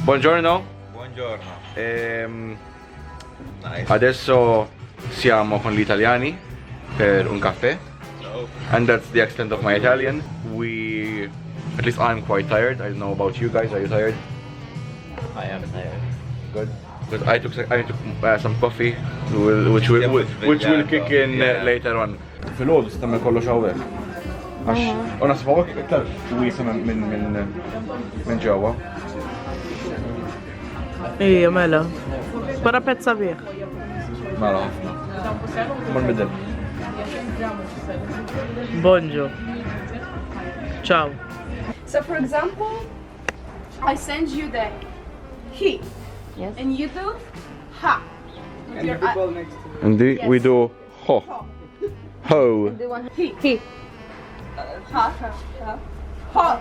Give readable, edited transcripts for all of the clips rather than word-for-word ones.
Buongiorno. Buongiorno. Nice. Adesso siamo con gli italiani per un caffè. So, And that's the extent of my Italian. At least I'm quite tired. I don't know about you guys. Are you tired? I am tired. Good. Good. I took some coffee, which will kick in later on. Filgħodu stamma kollox hawnhekk. Għax u nasbu iktar wiesa minn ġewwa. Ija, mela. Para pezza bieħ. Mela ħafna. Ma nbidel. Bonġo. Ciao. So for example, I send you the he. Yes. And you do ha. With your And we do ho. Ho. Do one. he. Ha, ha, ha. Ha.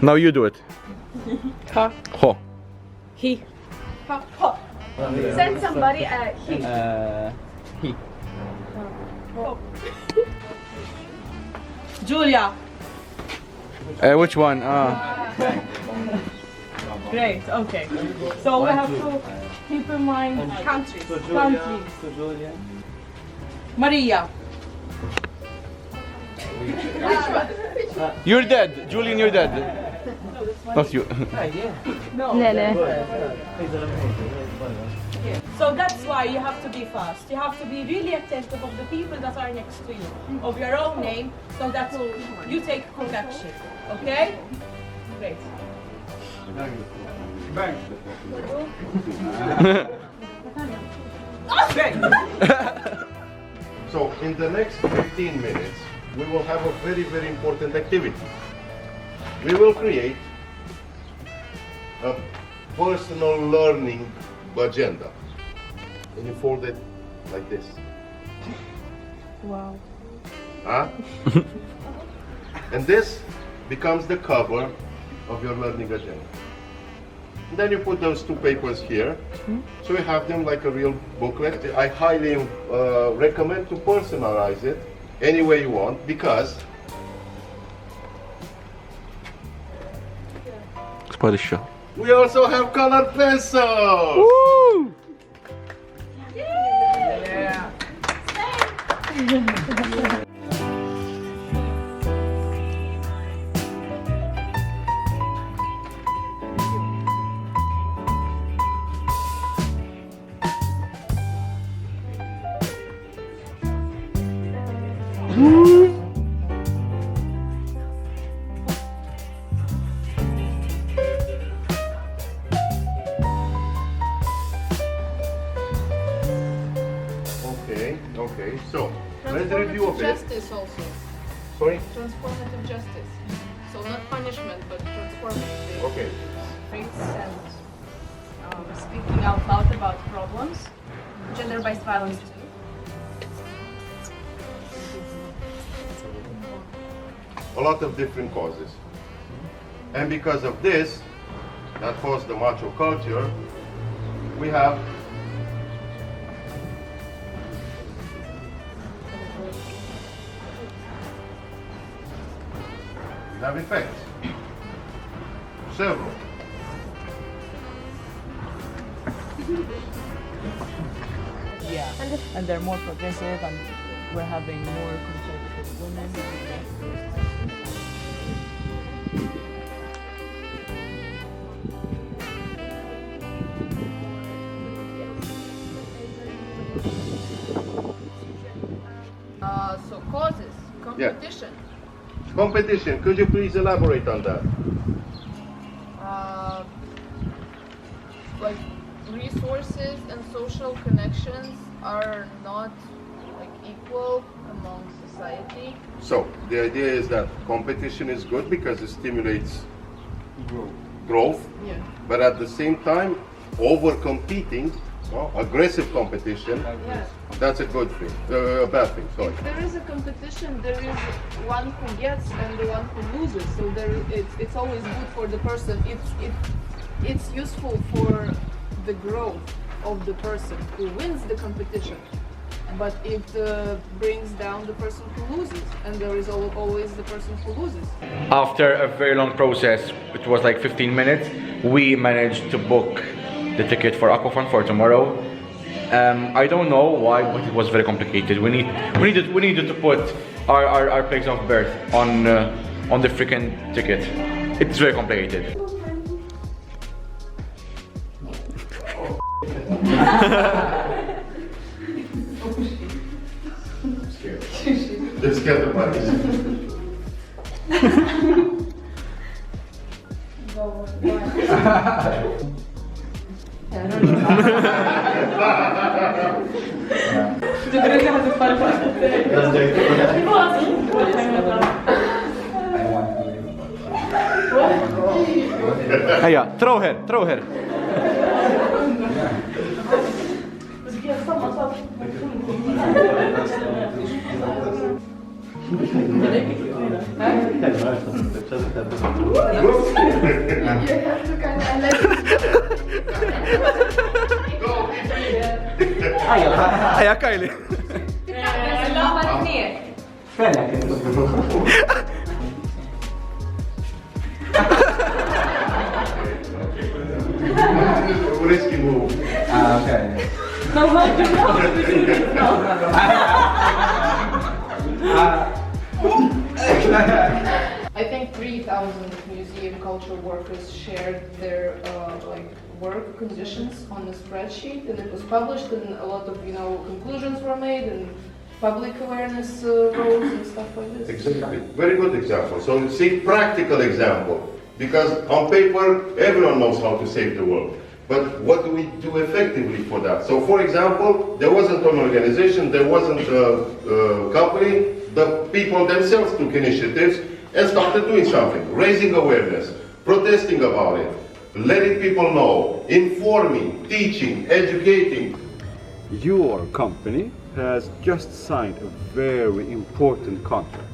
Now you do it. Ha. Ho. He. Ha, ha. Send somebody a he. He. Ho. Giulia. Which one? Great, okay. So we have to keep in mind countries. Countries. Maria. You're dead, Julian. You're dead. Not you. Lele. So that's why you have to be fast. You have to be really attentive of the people that are next to you, of your own name, so that you take connection. Okay? Great. So in the next 15 minutes, we will have a very, very important activity. We will create a personal learning agenda. And you fold it like this. Wow. Huh? And this becomes the cover of your learning agenda. And then you put those two papers here, so you have them like a real booklet. I highly recommend to personalize it any way you want, because Sparisce. we also have colored pencils! Woo! Okay, so let's review a Transformative bit. justice also. Sorry? Transformative justice. So not punishment, but transformative. Okay. Makes sense. Speaking out loud about problems. Gender-based violence too. A lot of different causes. And because of this, that caused the macho culture, we have effects. Several. Yeah. And they're more progressive, and we're having more conservative women. So causes, competition. Competition, could you please elaborate on that? Like resources and social connections are not like equal among society. So, the idea is that competition is good because it stimulates growth, Yeah. but at the same time, over-competing, aggressive competition, Yeah. that's a good thing, a bad thing, sorry. If there is a competition, there is one who gets and the one who loses. So it's always good for the person. It's useful for the growth of the person who wins the competition. but it brings down the person who loses, and there is always the person who loses. After a very long process, it was like 15 minutes, we managed to book the ticket for Aquafun for tomorrow. I don't know why, but it was very complicated. We needed to put our place of birth on the freaking ticket. It's very complicated. Let's get the money. Hiya, throw her. Hiya, Kylie. Risky move. Okay. I think 3,000 museum culture workers shared their work conditions on the spreadsheet, and it was published, and a lot of conclusions were made, and public awareness rose and stuff like this. Exactly. Very good example. So see, practical example. Because on paper, everyone knows how to save the world. But what do we do effectively for that? So for example, there wasn't an organization, there wasn't a company, the people themselves took initiatives and started doing something, raising awareness, protesting about it, letting people know, informing, teaching, educating. Your company has just signed a very important contract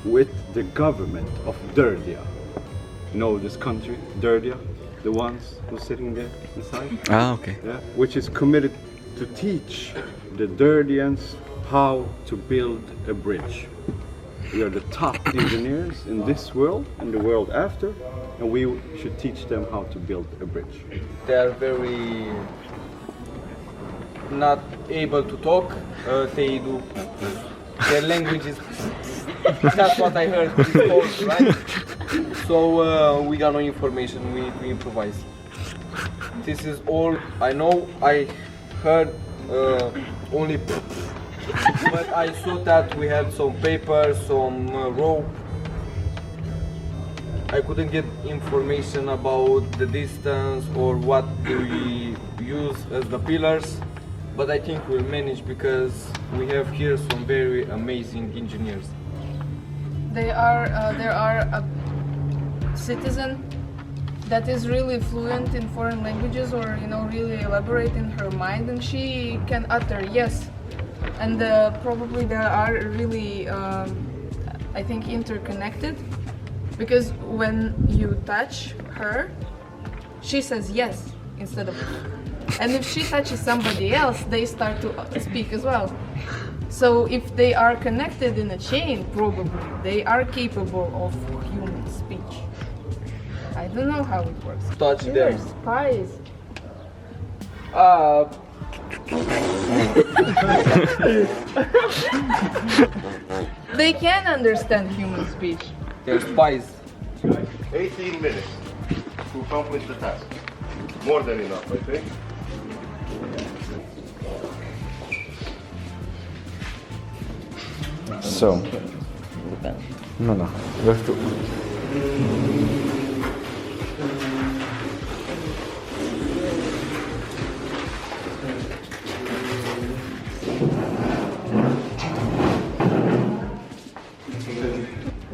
with the government of Derdia. You know this country, Derdia? The ones who's sitting there inside? Ah, okay. Yeah, which is committed to teach the Derdians how to build a bridge. We are the top engineers in this world and the world after, and we should teach them how to build a bridge. They are very not able to talk. They do their language is. That's what I heard. It's called, right? So we got no information. We need to improvise. This is all I know. I heard only, but I saw that we had some paper, some rope. I couldn't get information about the distance or what do we use as the pillars, but I think we'll manage because we have here some very amazing engineers. There are a citizen that is really fluent in foreign languages, or really elaborate in her mind, and she can utter yes. And probably they are really, I think, interconnected, because when you touch her, she says yes instead of, and if she touches somebody else, they start to speak as well. So if they are connected in a chain, probably they are capable of human speech. I don't know how it works. Touch They're them. spies. They can understand human speech. They're spies. 18 minutes to accomplish the task. More than enough, I think. So, no, you have to.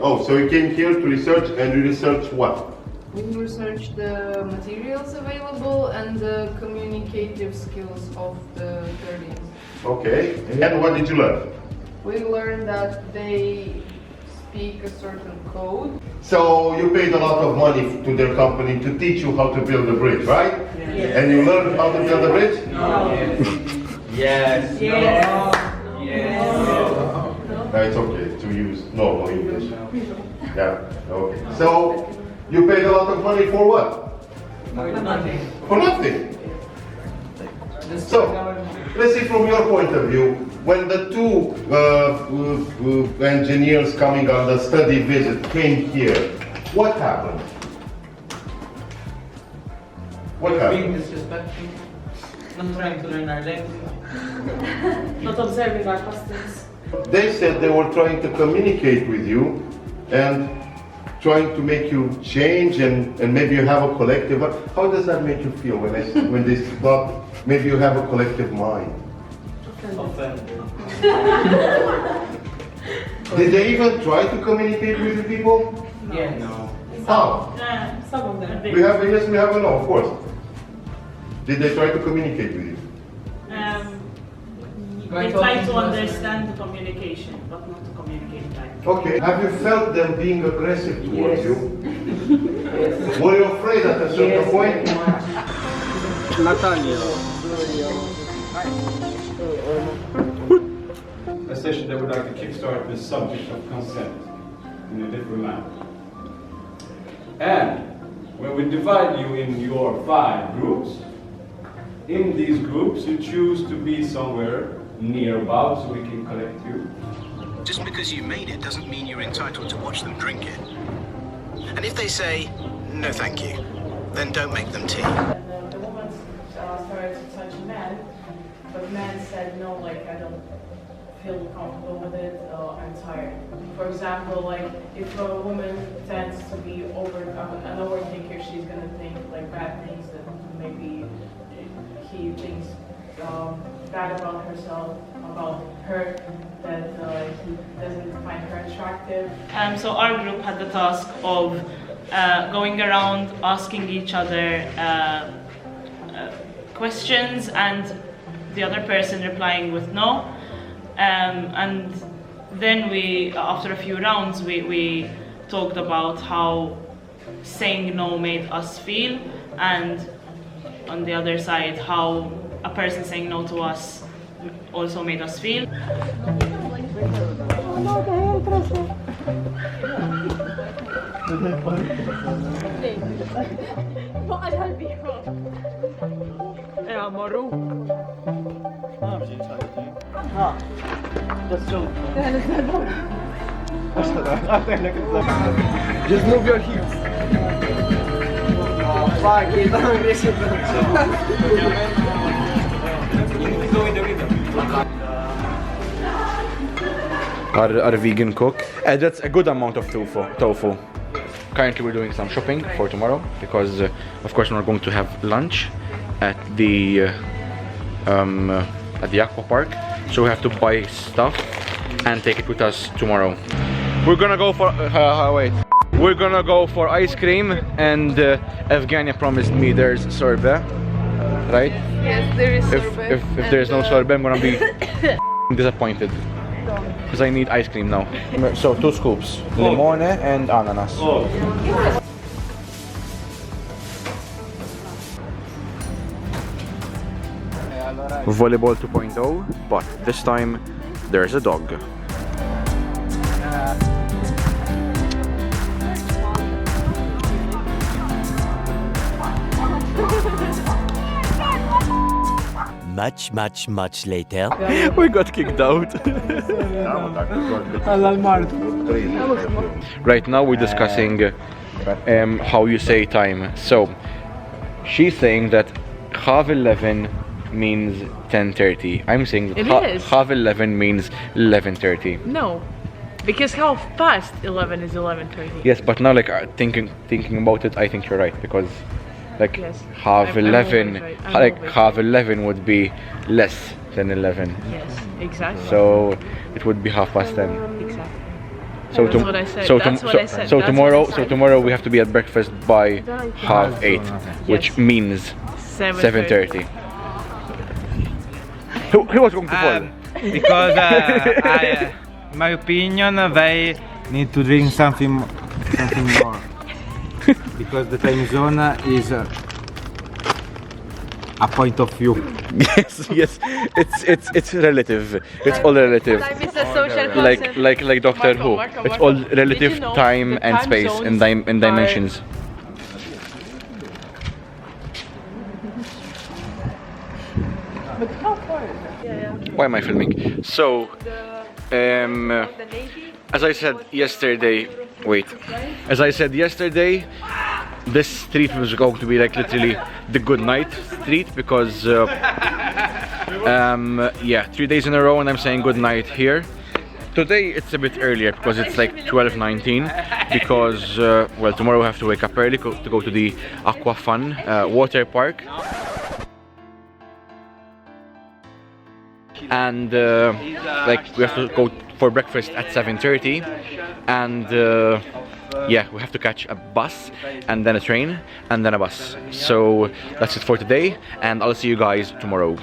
Oh, so you came here to research, and you research what? We research the materials available and the communicative skills of the Derdians. Okay. And what did you learn? We learned that they speak a certain code. So you paid a lot of money to their company to teach you how to build a bridge, right? Yes. And you learned how to build a bridge? No. Yes. No, it's okay to use normal English. Yeah, okay. So, you paid a lot of money for what? For nothing. So, let's see from your point of view, when the two engineers coming on the study visit came here, what happened? What Being happened? disrespectful, not trying to learn our language. Not observing our customs. They said they were trying to communicate with you and trying to make you change and maybe you have a collective. How does that make you feel when they thought maybe you have a collective mind? Offended. Did they even try to communicate with you people? Yes. No. How? Some of them. We have a yes, we have a no, of course. Did they try to communicate with you? They try to understand the communication, but not to communicate back. Okay. Have you felt them being aggressive towards you? Were you afraid at a certain point? A session that would like to kickstart the subject of consent in a different manner. And when we divide you in your 5 groups, in these groups you choose to be somewhere near about so we can collect you. Just because you made it doesn't mean you're entitled to watch them drink it. And if they say, no thank you, then don't make them tea. And the woman started to touch a man, but man said no, like I don't feel comfortable with it, I'm tired. For example, like if a woman tends to be an overthinker, she's gonna think like bad things that maybe he thinks bad about herself, about her, that he doesn't find her attractive. So our group had the task of going around asking each other questions and the other person replying with no. And then we, after a few rounds, we talked about how saying no made us feel, and on the other side, how a person saying no to us also made us feel. Just move your hips. Fuck it, I'm aggressive. You need to go in the rhythm. Our vegan cook. That's a good amount of tofu. Currently we're doing some shopping for tomorrow because of course we're going to have lunch at the aqua park, so we have to buy stuff and take it with us tomorrow. We're gonna go for we're gonna go for ice cream, and Evgenia promised me there's sorbet, right? Yes, there is sorbet. If there's no sorbet, I'm gonna be disappointed because I need ice cream now. So 2 scoops, limone and ananas. Volleyball 2.0, but this time there's a dog. Much later. We got kicked out. Right now we're discussing how you say time. So she's saying that half 11 means 10:30. I'm saying that half 11 means 11:30. No, because half past 11 is 11:30. Yes, but now like thinking about it, I think you're right, because like Yes. half I'm 11, always right. I'm like always half 11 would be less than 11. Yes, exactly. So it would be half past 10. Exactly. So That's what I said. So, That's what I said. so That's tomorrow, what I said. tomorrow we have to be at breakfast by half 8, which Yes. means 7:30. Who was going to fall? Because in my opinion, they need to drink something more. Because the time zone is a point of view. Yes, yes. It's relative. It's all relative. Time is a social concept. Like Doctor Who. It's all relative Did you know time the and time space zones in dimensions. But how far is it? Yeah. Why am I filming? So, as I said yesterday, this street was going to be like literally the good night street because yeah, 3 days in a row and I'm saying good night here. Today it's a bit earlier because it's like 12:19 because well, tomorrow we have to wake up early to go to the Aqua Fun water park. And like we have to go for breakfast at 7:30 and yeah, we have to catch a bus and then a train and then a bus. So that's it for today and I'll see you guys tomorrow.